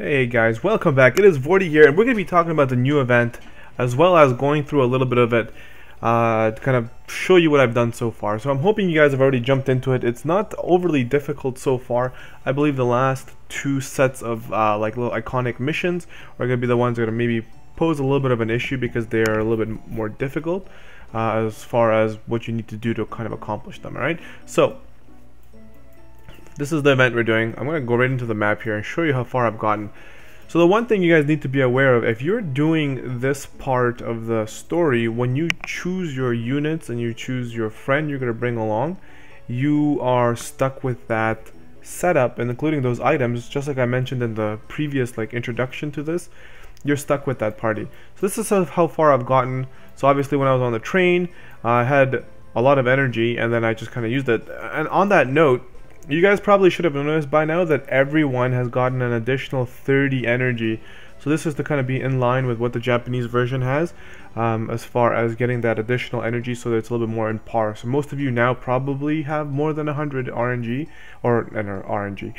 Hey guys, welcome back. It is Vortie here, and we're going to be talking about the new event, as well as going through a little bit of it to kind of show you what I've done so far. So I'm hoping you guys have already jumped into it. It's not overly difficult so far. I believe the last two sets of like little iconic missions are going to be the ones that are going to maybe pose a little bit of an issue because they are a little bit more difficult as far as what you need to do to kind of accomplish them. Alright, so this is the event we're doing. I'm going to go right into the map here and show you how far I've gotten. So the one thing you guys need to be aware of, if you're doing this part of the story, when you choose your units and you choose your friend you're going to bring along, you are stuck with that setup, and including those items, just like I mentioned in the previous introduction to this, you're stuck with that party. So this is how far I've gotten. So obviously when I was on the train, I had a lot of energy and then I just kind of used it. And on that note, you guys probably should have noticed by now that everyone has gotten an additional 30 energy. So this is to kind of be in line with what the Japanese version has as far as getting that additional energy, so that it's a little bit more in par. So most of you now probably have more than 100 RNG, or RNG,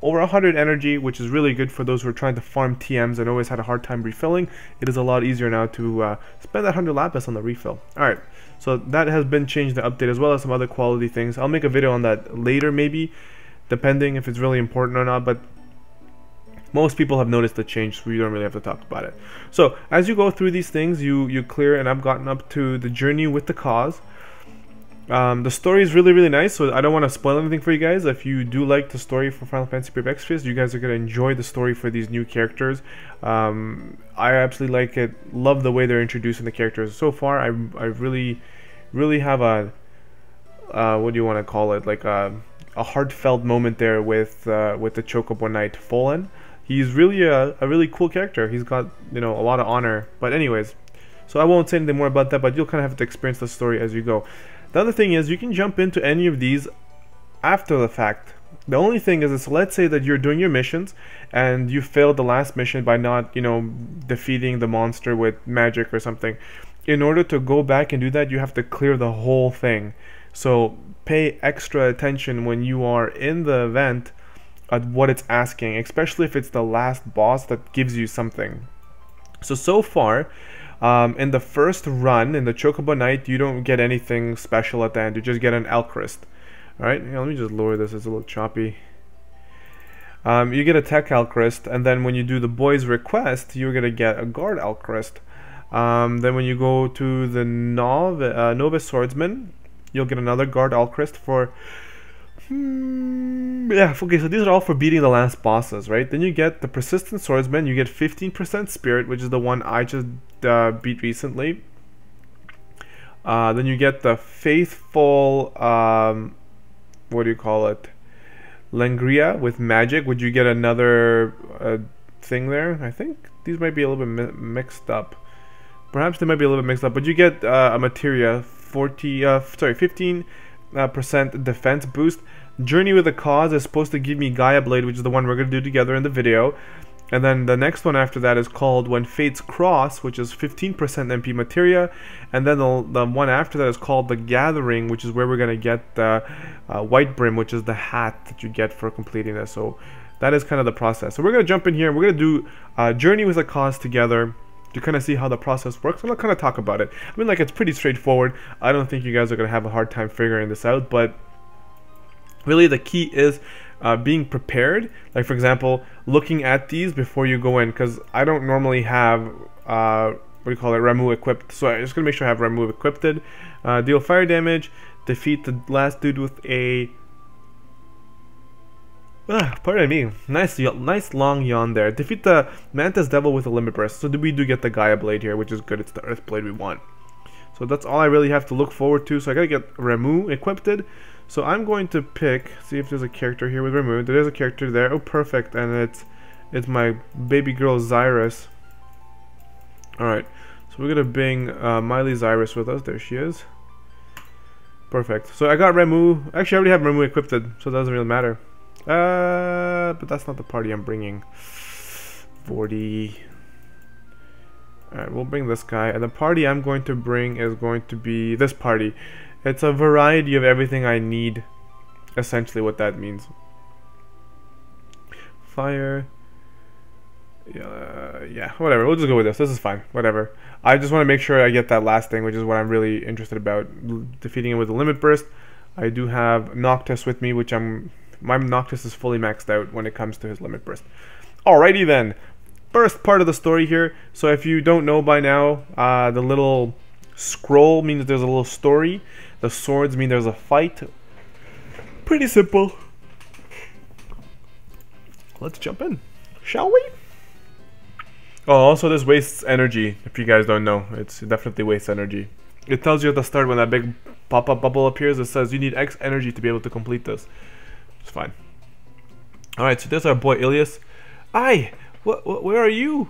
over 100 energy, which is really good for those who are trying to farm TMs and always had a hard time refilling. It is a lot easier now to spend that 100 lapis on the refill. Alright, so that has been changed in the update, as well as some other quality things. I'll make a video on that later, maybe, depending if it's really important or not, but most people have noticed the change, so we don't really have to talk about it. So as you go through these things, you clear, and I've gotten up to the journey with the cause. The story is really nice, so I don't want to spoil anything for you guys. If you do like the story for Final Fantasy Brave Extras, you guys are going to enjoy the story for these new characters. I absolutely like it, love the way they're introducing the characters. So far, I really have a, what do you want to call it, like a heartfelt moment there with the Chocobo Knight Fallen. He's really a really cool character. He's got, a lot of honor. But anyways, so I won't say anything more about that, but you'll kind of have to experience the story as you go. The other thing is, you can jump into any of these after the fact. The only thing is, let's say that you're doing your missions and you failed the last mission by not, defeating the monster with magic or something. In order to go back and do that, you have to clear the whole thing. So pay extra attention when you are in the event at what it's asking, especially if it's the last boss that gives you something. So far, in the first run, in the Chocobo Knight, you don't get anything special at the end. You just get an Alchrist. Alright, let me just lower this, it's a little choppy. You get a Tech Alchrist, and then when you do the Boy's Request, you're going to get a Guard Alchrist. Then when you go to the Novice Swordsman, you'll get another Guard Alchrist for... yeah, okay, so these are all for beating the last bosses, right? Then you get the Persistent Swordsman, you get 15% Spirit, which is the one I just beat recently. Then you get the Faithful, what do you call it? Langria with Magic, would you get another thing there? I think these might be a little bit mixed up. Perhaps they might be a little bit mixed up, but you get a materia, 15% defense boost. Journey with the Cause is supposed to give me Gaia Blade, which is the one we're going to do together in the video. And then the next one after that is called When Fates Cross, which is 15% MP materia. And then the one after that is called The Gathering, which is where we're going to get the White Brim, which is the hat that you get for completing this. So that is kind of the process. So we're going to jump in here. We're going to do Journey with the Cause together to kind of see how the process works. And I'll kind of talk about it. I mean, it's pretty straightforward. I don't think you guys are going to have a hard time figuring this out, but really the key is being prepared. Like, for example, looking at these before you go in, because I don't normally have what do you call it, Ramu equipped, so I'm just gonna make sure I have Ramu equipped. Deal fire damage, defeat the last dude with a pardon me, nice long yawn there. Defeat the Mantis Devil with a Limit Burst. So we do get the Gaia Blade here, which is good. It's the Earth Blade we want. So that's all I really have to look forward to. So I gotta get Ramu equipped. So I'm going to pick, see if there's a character here with Ramu. There is a character there. Oh, perfect. And it's my baby girl Zyrus. Alright, so we're gonna bring Miley Zyrus with us. There she is. Perfect. So I got Ramu. Actually, I already have Ramu equipped, so it doesn't really matter. But that's not the party I'm bringing. Vortie. Alright, we'll bring this guy. And the party I'm going to bring is going to be this party. It's a variety of everything I need. Essentially what that means. Fire. Yeah, whatever. We'll just go with this. This is fine. Whatever. I just want to make sure I get that last thing, which is what I'm really interested about. Defeating it with a limit burst. I do have Noctis with me, which my Noctis is fully maxed out when it comes to his limit burst. Alrighty then. First part of the story here. So if you don't know by now, the little scroll means that there's a little story. The swords mean there's a fight. Pretty simple. Let's jump in, shall we? Oh, also this wastes energy. If you guys don't know, it definitely wastes energy. It tells you at the start when that big pop-up bubble appears. It says you need X energy to be able to complete this. It's fine. Alright, so there's our boy Ilias. Aye! Where are you?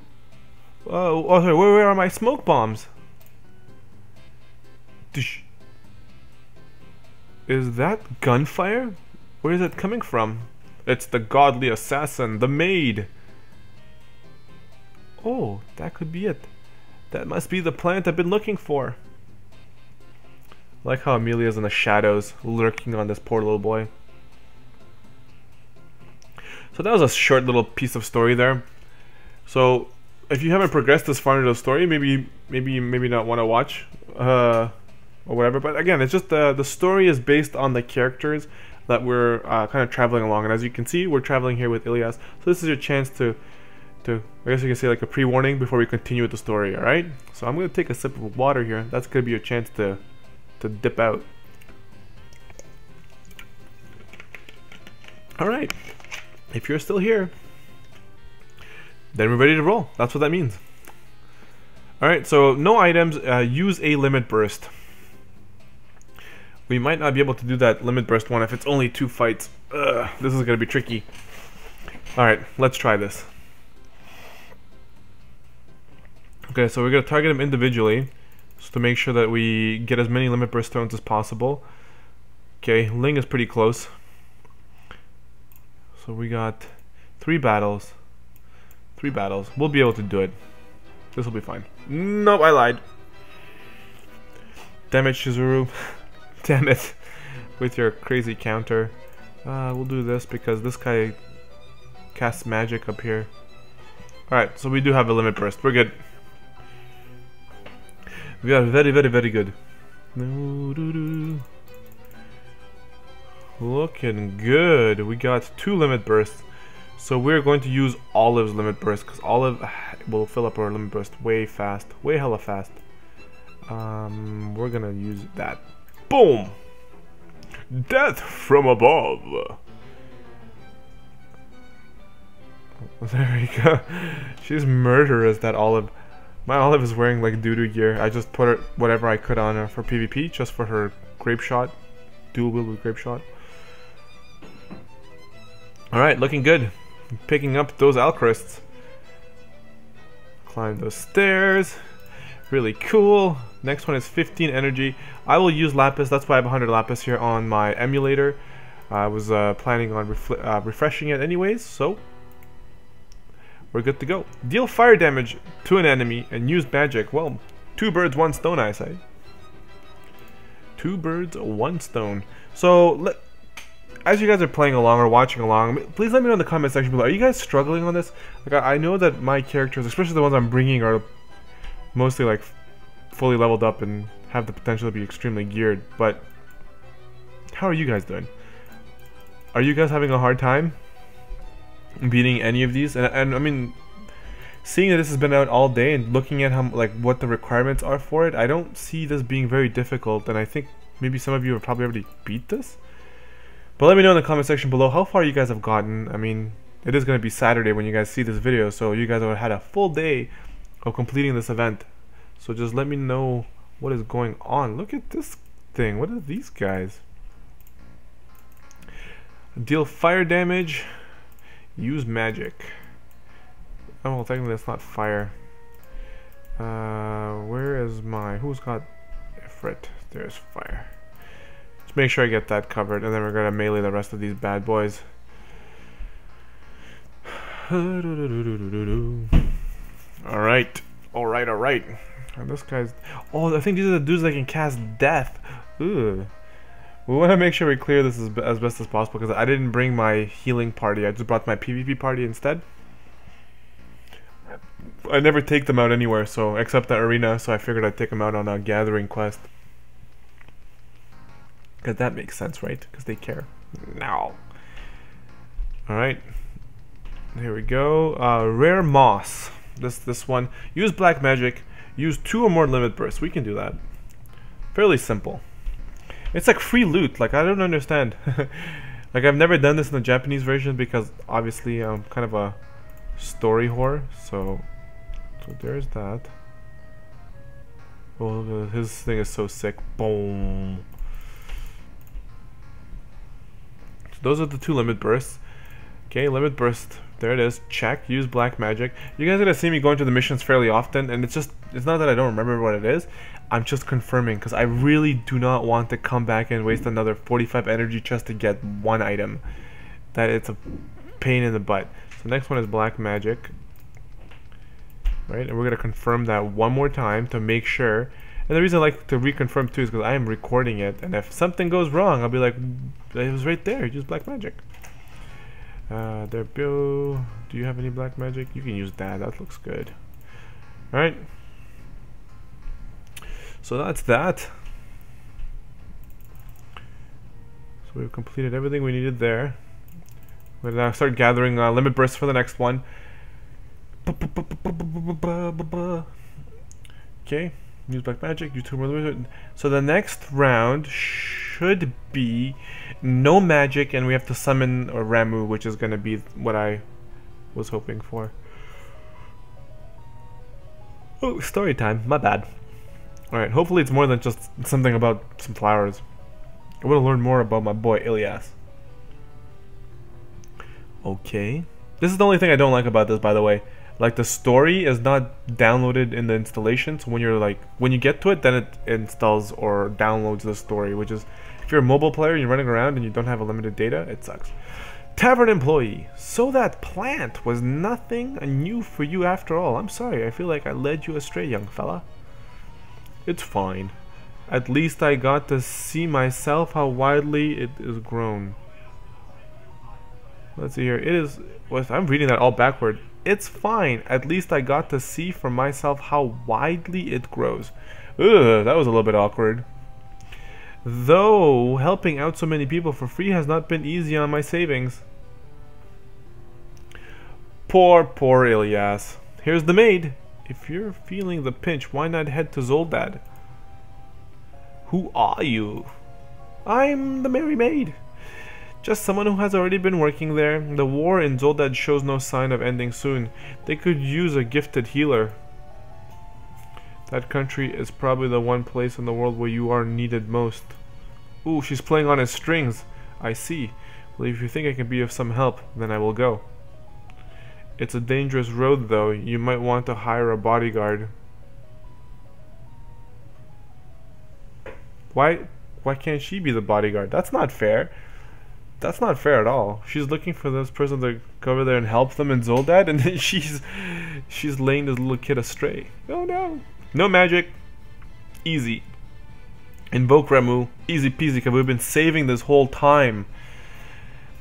Oh, sorry, where are my smoke bombs? Is that gunfire? Where is it coming from? It's the godly assassin, the maid. Oh, that could be it. That must be the plant I've been looking for. I like how Amelia's in the shadows, lurking on this poor little boy. So that was a short little piece of story there. So if you haven't progressed this far into the story, maybe not want to watch or whatever. But again, it's just the story is based on the characters that we're kind of traveling along. And as you can see, we're traveling here with Ilias. So this is your chance to I guess you can say like a pre-warning before we continue with the story. All right. So I'm gonna take a sip of water here. That's gonna be your chance to dip out. All right. If you're still here, then we're ready to roll. That's what that means. Alright, so no items. Use a limit burst. We might not be able to do that limit burst one if it's only 2 fights. This is going to be tricky. Alright, let's try this. Okay, so we're going to target him individually just to make sure that we get as many limit burst stones as possible. Okay, Ling is pretty close. So we got 3 battles. 3 battles. We'll be able to do it. This will be fine. Nope, I lied. Damn it, Shizuru. Damn it. With your crazy counter. We'll do this because this guy casts magic up here. Alright, so we do have a limit burst. We're good. We are very, very, very good. Looking good. We got 2 limit bursts. So we're going to use Olive's limit burst because Olive will fill up our limit burst way fast. Way hella fast. We're gonna use that. Boom! Death from above. There we go. She's murderous, that Olive. My Olive is wearing like doo-doo gear. I just put whatever I could on her for PvP, just for her grape shot. Dual wield with grape shot. Alright, looking good. Picking up those Alcrysts. Climb those stairs. Really cool. Next one is 15 energy. I will use Lapis. That's why I have 100 Lapis here on my emulator. I was planning on refreshing it anyways, so we're good to go. Deal fire damage to an enemy and use magic. Well, 2 birds, 1 stone, I say. 2 birds, 1 stone. So, as you guys are playing along or watching along, please let me know in the comment section below. Are you guys struggling on this? Like, I know that my characters, especially the ones I'm bringing, are mostly like fully leveled up and have the potential to be extremely geared. But how are you guys doing? Are you guys having a hard time beating any of these? And I mean, seeing that this has been out all day and looking at how what the requirements are for it, I don't see this being very difficult. And I think maybe some of you have probably already beat this. But let me know in the comment section below how far you guys have gotten. I mean, it is going to be Saturday when you guys see this video, so you guys have had a full day of completing this event. So just let me know what is going on. Look at this thing. What are these guys? Deal fire damage. Use magic. Oh, well, technically that's not fire. Where is my... Who's got Ifrit? There's fire. Let's make sure I get that covered, and then we're gonna melee the rest of these bad boys. Alright. Alright. And this guy's... Oh, I think these are the dudes that can cast death. Ugh. We want to make sure we clear this as best as possible because I didn't bring my healing party. I just brought my PvP party instead. I never take them out anywhere, so except the arena, so I figured I'd take them out on a gathering quest. Because that makes sense, right? Because they care. No. Alright. Here we go. Rare Moss. This one. Use Black Magic. Use 2 or more limit bursts. We can do that. Fairly simple. It's like free loot. Like, I don't understand. Like, I've never done this in the Japanese version because obviously I'm kind of a story whore. So there's that. Oh, his thing is so sick. Boom. So those are the 2 limit bursts. Okay, limit burst. There it is. Check. Use Black Magic. You guys are gonna see me going to the missions fairly often, and it's not that I don't remember what it is. I'm just confirming because I really do not want to come back and waste another 45 energy just to get 1 item. That it's a pain in the butt. So next one is Black Magic. Right, and we're gonna confirm that one more time to make sure. And the reason I like to reconfirm too is because I am recording it, and if something goes wrong, I'll be like, it was right there. Use Black Magic. There, Bill. Do you have any Black Magic? You can use that. That looks good. All right. So that's that. So we've completed everything we needed there. We're gonna start gathering limit bursts for the next one. Okay. Use Black Magic. Use 2 more limit. So the next round should be no magic, and we have to summon a Ramu, which is going to be what I was hoping for. Oh, story time. My bad. Alright, hopefully it's more than just something about some flowers. I want to learn more about my boy Ilias. Okay. This is the only thing I don't like about this, by the way. Like, the story is not downloaded in the installation, so when you get to it, then it installs or downloads the story, which is, if you're a mobile player and you're running around and you don't have a limited data, it sucks. Tavern Employee. So that plant was nothing new for you after all. I'm sorry, I feel like I led you astray, young fella. It's fine. At least I got to see myself how widely it is grown. Let's see here. It is... Well, I'm reading that all backward. It's fine. At least I got to see for myself how widely it grows. Ugh, that was a little bit awkward. Though, helping out so many people for free has not been easy on my savings. Poor Ilias. Here's the maid. If you're feeling the pinch, why not head to Zoldad? Who are you? I'm the Merry Maid. Just someone who has already been working there. The war in Zoldad shows no sign of ending soon. They could use a gifted healer. That country is probably the one place in the world where you are needed most. Ooh, she's playing on his strings. I see. Well, if you think I can be of some help, then I will go. It's a dangerous road, though. You might want to hire a bodyguard. Why can't she be the bodyguard? That's not fair. That's not fair at all. She's looking for this person to go over there and help them in Zoldad, and then she's laying this little kid astray. Oh no. No magic. Easy. Invoke Ramu. Easy peasy, because we've been saving this whole time.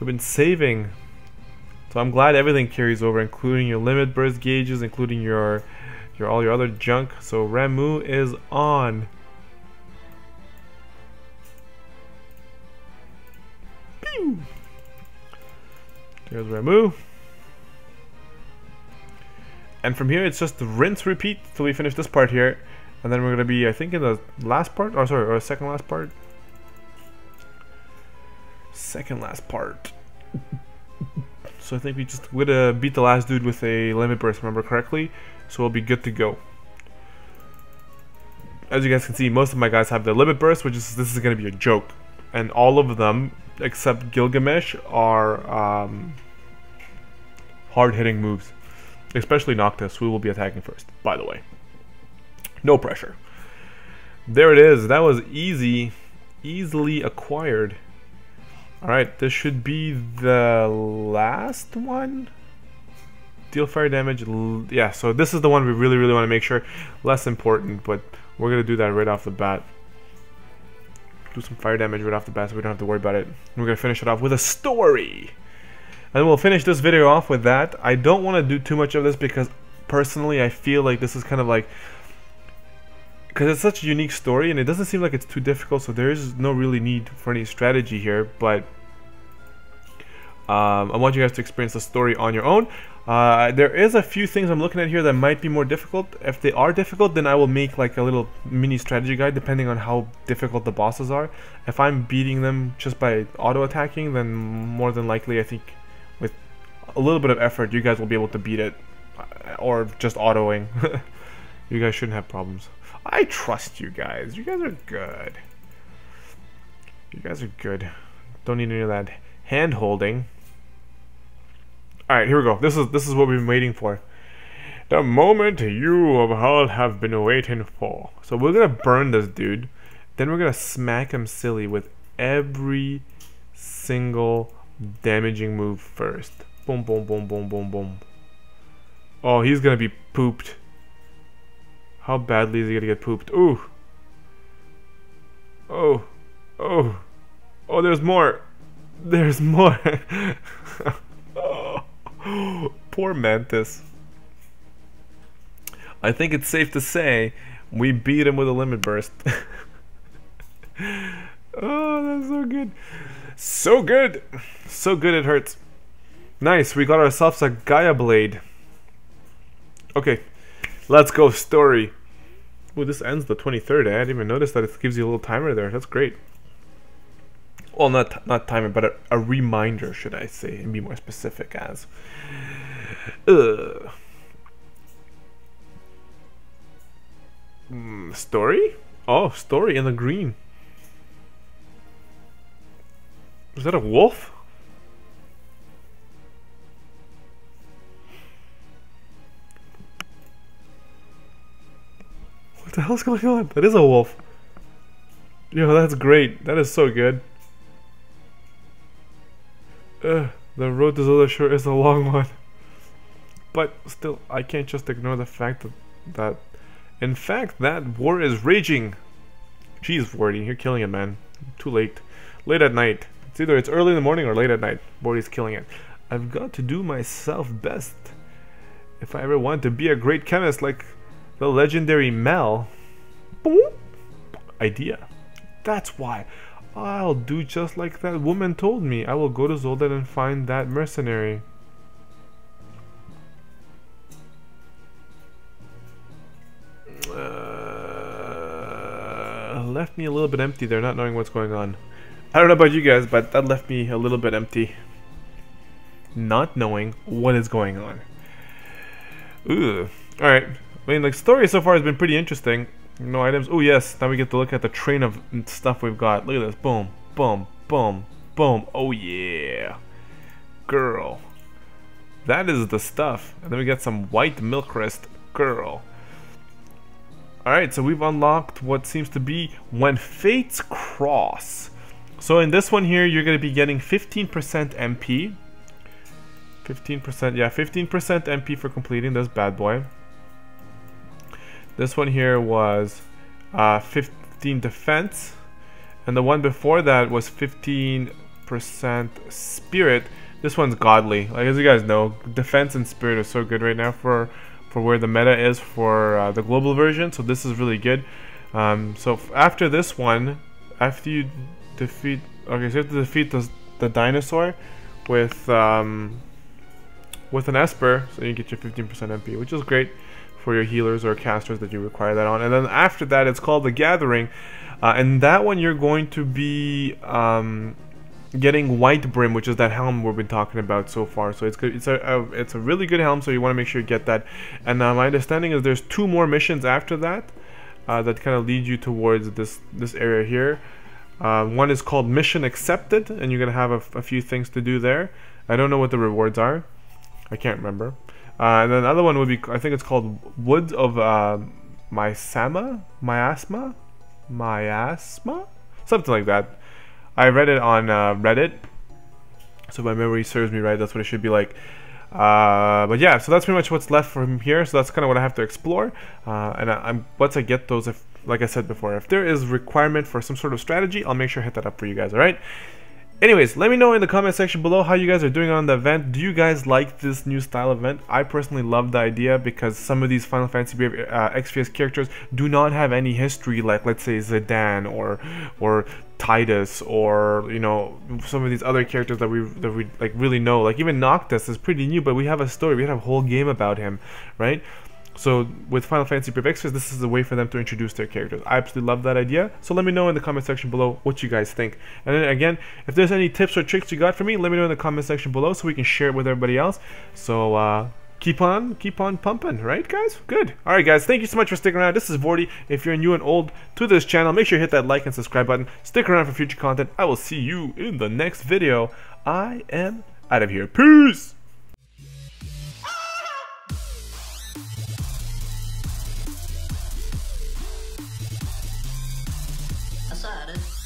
We've been saving. So I'm glad everything carries over, including your limit burst gauges, including your all your other junk. So Ramu is on. Pew! There's Ramu. And from here it's just rinse repeat till we finish this part here. And then we're gonna be, I think, in the last part, or sorry, or second last part. Second last part. So I think we just would beat the last dude with a limit burst, remember correctly. So we'll be good to go. As you guys can see, most of my guys have the limit burst, which is, this is gonna be a joke. And all of them, except Gilgamesh, are hard-hitting moves. Especially Noctis, who will be attacking first, by the way. No pressure. There it is. That was easily acquired. Alright, this should be the last one. Deal fire damage. Yeah, so this is the one we really want to make sure. Less important, but we're going to do that right off the bat. Do some fire damage right off the bat so we don't have to worry about it. We're going to finish it off with a story. And we'll finish this video off with that. I don't want to do too much of this because personally, I feel like this is kind of like, because it's such a unique story and it doesn't seem like it's too difficult, so there is no really need for any strategy here, but I want you guys to experience the story on your own. There is a few things I'm looking at here that might be more difficult. If they are difficult, then I will make like a little mini strategy guide depending on how difficult the bosses are. If I'm beating them just by auto attacking, then more than likely I think with a little bit of effort you guys will be able to beat it, or just autoing. You guys shouldn't have problems. I trust you guys. You guys are good. You guys are good. Don't need any of that hand holding. Alright, here we go. This is what we've been waiting for. The moment you of all have been waiting for. So we're gonna burn this dude. Then we're gonna smack him silly with every single damaging move first. Boom, boom, boom, boom, boom, boom. Oh, he's gonna be pooped. How badly is he gonna get pooped? Ooh. Oh. Oh. Oh, there's more. There's more. Oh. Poor Mantis. I think it's safe to say we beat him with a limit burst. Oh, that's so good. So good. So good it hurts. Nice, we got ourselves a Gaia Blade. Okay. Let's go, story. Oh, this ends the 23rd. I didn't even notice that it gives you a little timer there. That's great. Well, not timer, but a reminder, should I say, and be more specific as. Story? Oh, story in the green. Is that a wolf? What the hell's going on? That is a wolf. Yo, that's great. That is so good. The road to Zelda sure is a long one. But still, I can't just ignore the fact that in fact, that war is raging. Jeez, Vortie, you're killing it, man. Too late. Late at night. It's either it's early in the morning or late at night. Vortie's killing it. I've got to do myself best if I ever want to be a great chemist like the legendary Mel. Boom. Idea. That's why. I'll do just like that woman told me. I will go to Zoldan and find that mercenary. Left me a little bit empty there, not knowing what's going on. I don't know about you guys, but that left me a little bit empty. Not knowing what is going on. Ooh. Alright. I mean, like, story so far has been pretty interesting. No items. Oh, yes. Now we get to look at the train of stuff we've got. Look at this. Boom. Boom. Boom. Boom. Oh, yeah. Girl. That is the stuff. And then we get some white milk crest. Girl. Alright, so we've unlocked what seems to be When Fates Cross. So in this one here, you're going to be getting 15% MP. 15%, yeah, 15% MP for completing this bad boy. This one here was 15 defense. And the one before that was 15% spirit. This one's godly. Like, as you guys know, defense and spirit are so good right now for where the meta is for the global version, so this is really good. So after this one, after you defeat, okay, so you have to defeat the dinosaur with an Esper, so you get your 15% MP, which is great for your healers or casters that you require that on. And then after that, it's called the Gathering, and that one you're going to be getting White Brim, which is that helm we've been talking about so far. So it's good. It's a really good helm, so you want to make sure you get that. And my understanding is there's 2 more missions after that that kind of lead you towards this area here. One is called Mission Accepted, and you're gonna have a few things to do there. I don't know what the rewards are. I can't remember. And then the other one would be, I think it's called Woods of Miasma, something like that. I read it on Reddit, so my memory serves me right. That's what it should be like. But yeah, so that's pretty much what's left from here. So that's kind of what I have to explore. And once I get those, like I said before, if there is requirement for some sort of strategy, I'll make sure I hit that up for you guys. All right. Anyways, let me know in the comment section below how you guys are doing on the event. Do you guys like this new style event? I personally love the idea because some of these Final Fantasy Brave XPS characters do not have any history, like let's say Zidane or Titus, or you know, some of these other characters that we like really know. Like even Noctis is pretty new, but we have a story, we have a whole game about him, right? So with Final Fantasy Brave Extras, this is a way for them to introduce their characters. I absolutely love that idea. So let me know in the comment section below what you guys think. And then again, if there's any tips or tricks you got for me, let me know in the comment section below so we can share it with everybody else. So keep on pumping, right guys? Good. Alright guys, thank you so much for sticking around. This is Vortie. If you're new and old to this channel, make sure you hit that like and subscribe button. Stick around for future content. I will see you in the next video. I am out of here. Peace! I saw it.